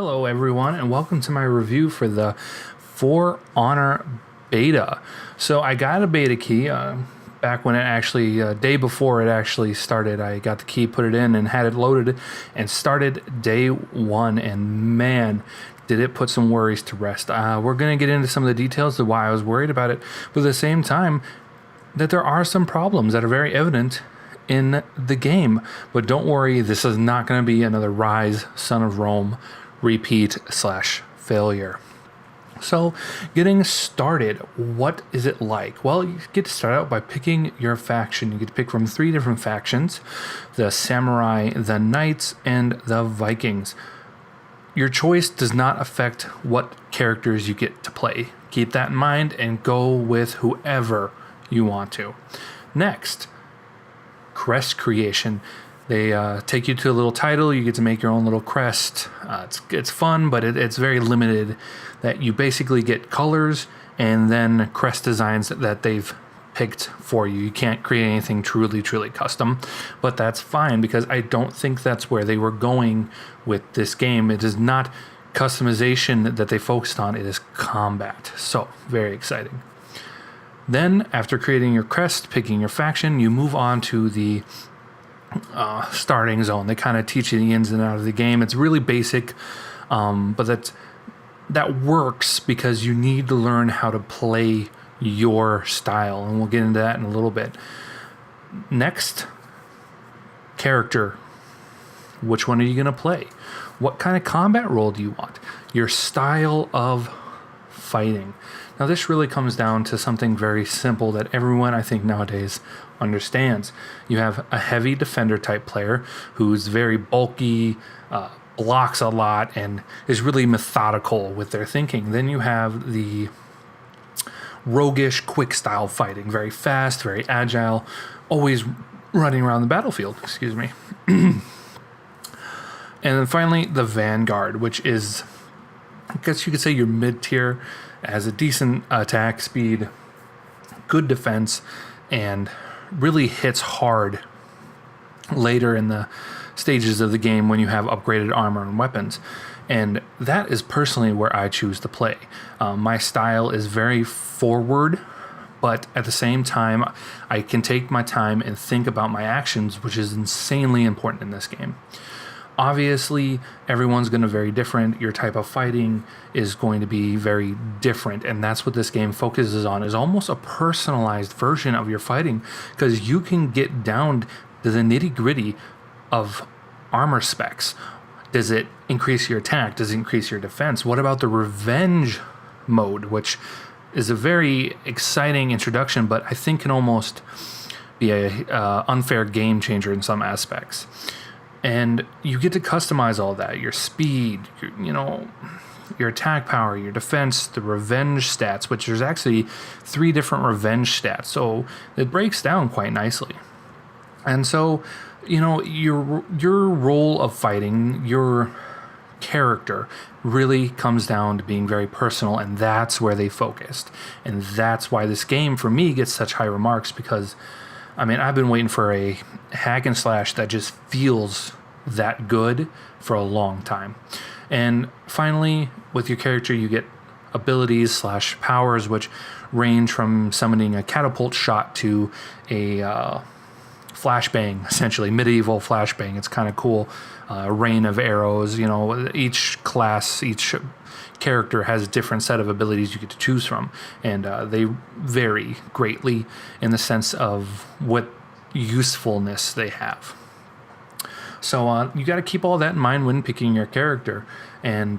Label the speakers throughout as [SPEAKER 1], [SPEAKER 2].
[SPEAKER 1] Hello everyone and welcome to my review for the For Honor beta. So I got a beta key back when it actually, day before it actually started. I got the key, put it in and had it loaded and started day one, and man, did it put some worries to rest. We're going to get into some of the details of why I was worried about it, but at the same time that there are some problems that are very evident in the game. But don't worry, this is not going to be another Rise, Son of Rome repeat/failure. So getting started, what is it like? Well, you get to start out by picking your faction. You get to pick from 3 different factions: the Samurai, the Knights, and the Vikings. Your choice does not affect what characters you get to play. Keep that in mind and go with whoever you want to. Next, crest creation. They take you to a little title. You get to make your own little crest. It's fun, but it's very limited. That you basically get colors and then crest designs that they've picked for you. You can't create anything truly custom, but that's fine because I don't think that's where they were going with this game. It is not customization that they focused on. It is combat. So very exciting. Then after creating your crest, picking your faction, you move on to the starting zone. They kind of teach you the ins and outs of the game. It's really basic, but that works because you need to learn how to play your style, and we'll get into that in a little bit. Next, character. Which one are you going to play? What kind of combat role do you want? Your style of fighting. Now this really comes down to something very simple that everyone I think nowadays understands. You have a heavy defender type player who's very bulky, blocks a lot, and is really methodical with their thinking. Then you have the roguish, quick style fighting, very fast, very agile, always running around the battlefield, excuse me. And then finally, the Vanguard, which is, I guess you could say, your mid-tier, has a decent attack speed, good defense, and really hits hard later in the stages of the game when you have upgraded armor and weapons. And that is personally where I choose to play. My style is very forward, but at the same time, I can take my time and think about my actions, which is insanely important in this game. Obviously, everyone's going to be very different. Your type of fighting is going to be very different, and that's what this game focuses on, is almost a personalized version of your fighting, because you can get down to the nitty-gritty of armor specs. Does it increase your attack? Does it increase your defense? What about the revenge mode, which is a very exciting introduction, but I think can almost be a unfair game changer in some aspects. And you get to customize all that: your speed, your attack power, your defense, the revenge stats, which there's actually 3 different revenge stats. So it breaks down quite nicely. And so, your role of fighting, your character, really comes down to being very personal, and that's where they focused. And that's why this game, for me, gets such high remarks, because I've been waiting for a hack and slash that just feels that good for a long time. And finally, with your character, you get abilities/powers, which range from summoning a catapult shot to a flashbang, essentially medieval flashbang. It's kind of cool. Rain of arrows. Each class, each character has a different set of abilities you get to choose from, and they vary greatly in the sense of what usefulness they have. So you got to keep all that in mind when picking your character, and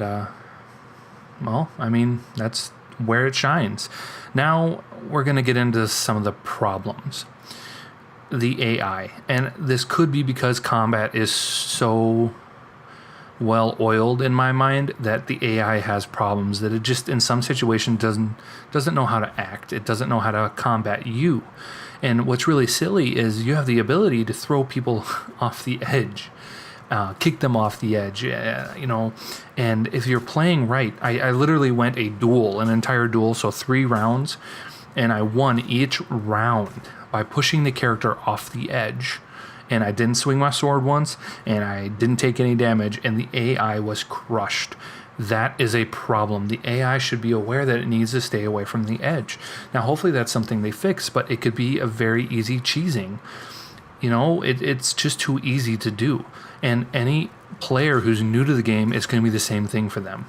[SPEAKER 1] that's where it shines. Now we're going to get into some of the problems. The AI, and this could be because combat is so well oiled in my mind that the AI has problems, that it just in some situations doesn't know how to act. It doesn't know how to combat you. And what's really silly is you have the ability to throw people off the edge, kick them off the edge, and if you're playing right, I literally went an entire duel, so 3 rounds, and I won each round by pushing the character off the edge and I didn't swing my sword once, and I didn't take any damage, and the AI was crushed. That is a problem. The AI should be aware that it needs to stay away from the edge. Now, hopefully that's something they fix, but it could be a very easy cheesing. It's just too easy to do. And any player who's new to the game, it's going to be the same thing for them.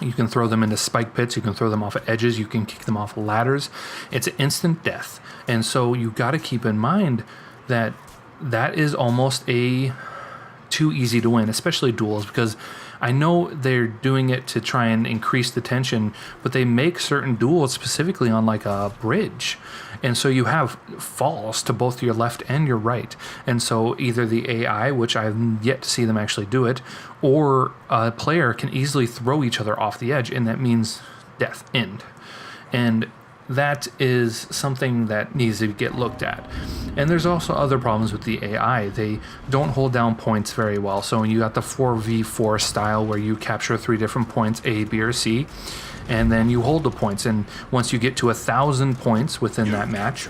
[SPEAKER 1] You can throw them into spike pits, you can throw them off of edges, you can kick them off ladders. It's instant death. And so you got to keep in mind that is almost too easy to win, especially duels, because I know they're doing it to try and increase the tension, but they make certain duels specifically on like a bridge. And so you have falls to both your left and your right. And so either the AI, which I've yet to see them actually do it, or a player can easily throw each other off the edge, and that means death, end. And that is something that needs to get looked at. And there's also other problems with the AI. They don't hold down points very well. So you got the 4v4 style where you capture 3 different points, A, B, or C, and then you hold the points. And once you get to 1,000 points within that match,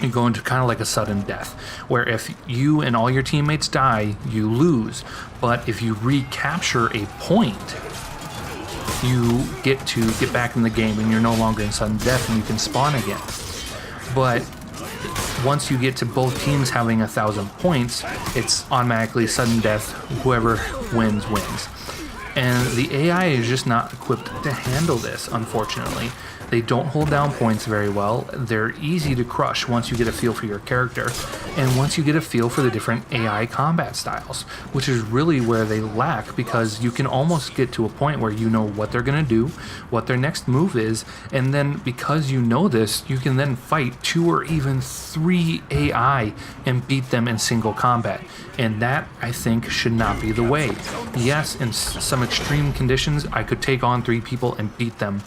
[SPEAKER 1] you go into kind of like a sudden death, where if you and all your teammates die, you lose. But if you recapture a point, you get to get back in the game, and you're no longer in sudden death, and you can spawn again. But once you get to both teams having 1,000 points, it's automatically sudden death. Whoever wins. And the AI is just not equipped to handle this, unfortunately. They don't hold down points very well. They're easy to crush once you get a feel for your character, and once you get a feel for the different AI combat styles, which is really where they lack, because you can almost get to a point where you know what they're going to do, what their next move is, and then because you know this, you can then fight 2 or even 3 AI and beat them in single combat. And that, I think, should not be the way. Yes, in some extreme conditions, I could take on 3 people and beat them,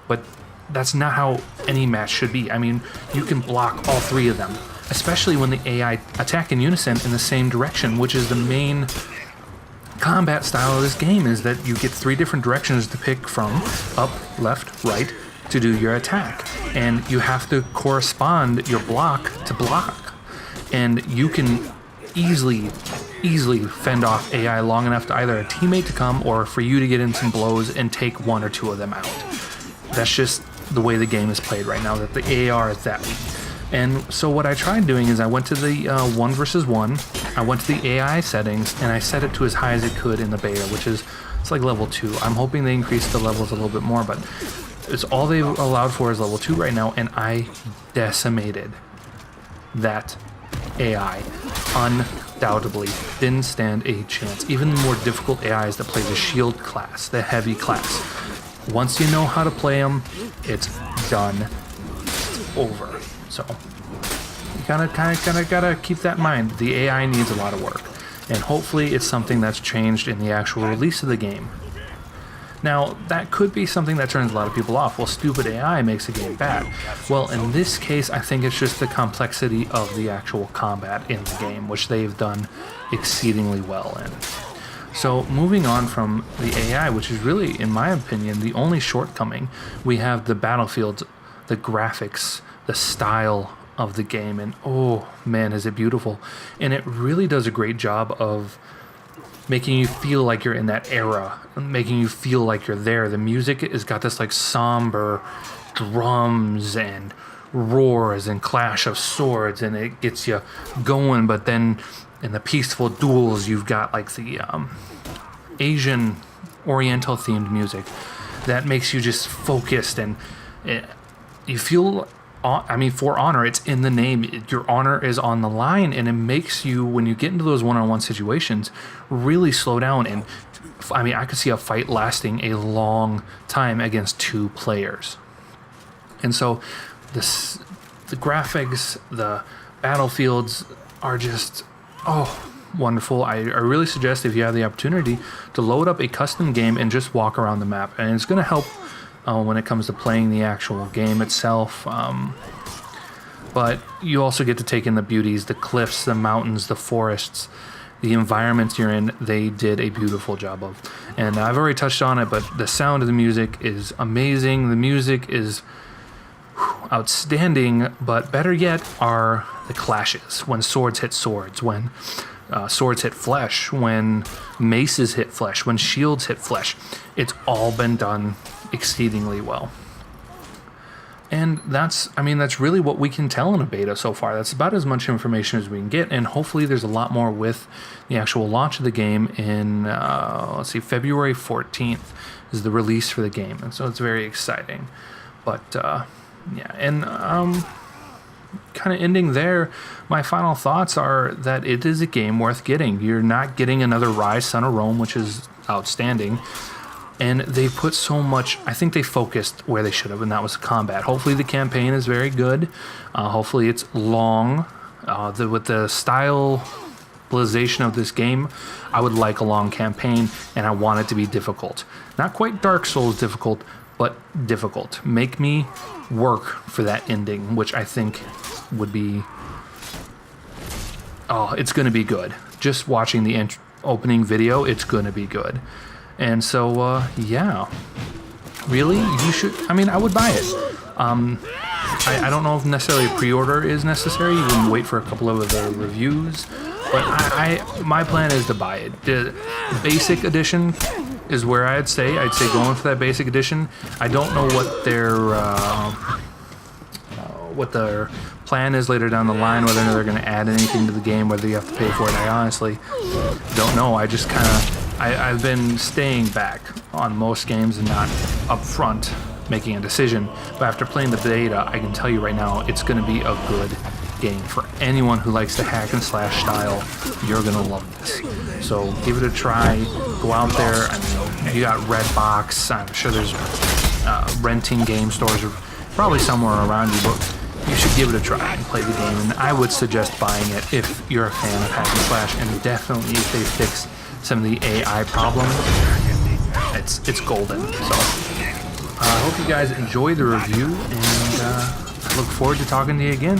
[SPEAKER 1] but that's not how any match should be. I mean, you can block all 3 of them, especially when the AI attack in unison in the same direction, which is the main combat style of this game, is that you get 3 different directions to pick from: up, left, right, to do your attack. And you have to correspond your block to block. And you can easily fend off AI long enough to either a teammate to come or for you to get in some blows and take 1 or 2 of them out. That's just the way the game is played right now, that the AR is that weak. And so what I tried doing is I went to the 1 versus 1, I went to the AI settings, and I set it to as high as it could in the beta, which is, it's like level 2. I'm hoping they increase the levels a little bit more, but it's all they've allowed for is level 2 right now, and I decimated that AI. Undoubtedly didn't stand a chance. Even the more difficult AIs that play the shield class, the heavy class, once you know how to play them, it's done. It's over. So you gotta keep that in mind. The AI needs a lot of work, and hopefully it's something that's changed in the actual release of the game. Now, that could be something that turns a lot of people off. Well, stupid AI makes the game bad. Well, in this case, I think it's just the complexity of the actual combat in the game, which they've done exceedingly well in. So moving on from the AI, which is really, in my opinion, the only shortcoming, we have the battlefields, the graphics, the style of the game, and oh man, is it beautiful. And it really does a great job of making you feel like you're in that era, making you feel like you're there. The music has got this like somber drums and roars and clash of swords, and it gets you going. But then in the peaceful duels, you've got like the Asian Oriental themed music that makes you just focused, and you feel, I mean, for honor, it's in the name. Your honor is on the line, and it makes you, when you get into those one-on-one situations, really slow down. And I mean, I could see a fight lasting a long time against 2 players. And so the graphics, the battlefields are just, wonderful. I really suggest, if you have the opportunity, to load up a custom game and just walk around the map. And it's going to help when it comes to playing the actual game itself. But you also get to take in the beauties, the cliffs, the mountains, the forests, the environments you're in. They did a beautiful job of. And I've already touched on it, but the sound of the music is amazing. The music is, outstanding, but better yet are the clashes. When swords hit swords, when swords hit flesh, when maces hit flesh, when shields hit flesh. It's all been done exceedingly well. And that's really what we can tell in a beta so far. That's about as much information as we can get, and hopefully there's a lot more with the actual launch of the game in, February 14th is the release for the game, and so it's very exciting. But, yeah, and kind of ending there, my final thoughts are that it is a game worth getting. You're not getting another Rise Son of Rome, which is outstanding. And they put so much, I think they focused where they should have, and that was combat. Hopefully the campaign is very good. Hopefully it's long. With the stylization of this game, I would like a long campaign, and I want it to be difficult. Not quite Dark Souls difficult, but difficult. Make me work for that ending, which I think would be... Oh, it's going to be good. Just watching the opening video, it's going to be good. And so, yeah, really, you should, I would buy it. I don't know if necessarily a pre-order is necessary. You can wait for a couple of the reviews, but my plan is to buy it. The basic edition is where I'd say going for that basic edition. I don't know what their plan is later down the line, whether or not they're going to add anything to the game, whether you have to pay for it. I honestly don't know. I just kind of... I've been staying back on most games and not up front making a decision, but after playing the beta, I can tell you right now, it's going to be a good game. For anyone who likes the hack and slash style, you're going to love this. So give it a try, go out there. You got Redbox, I'm sure there's renting game stores or probably somewhere around you, but you should give it a try and play the game, and I would suggest buying it if you're a fan of hack and slash, and definitely if they fix some of the AI problems, it's golden. So I hope you guys enjoy the review, and I look forward to talking to you again.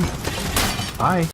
[SPEAKER 1] Bye.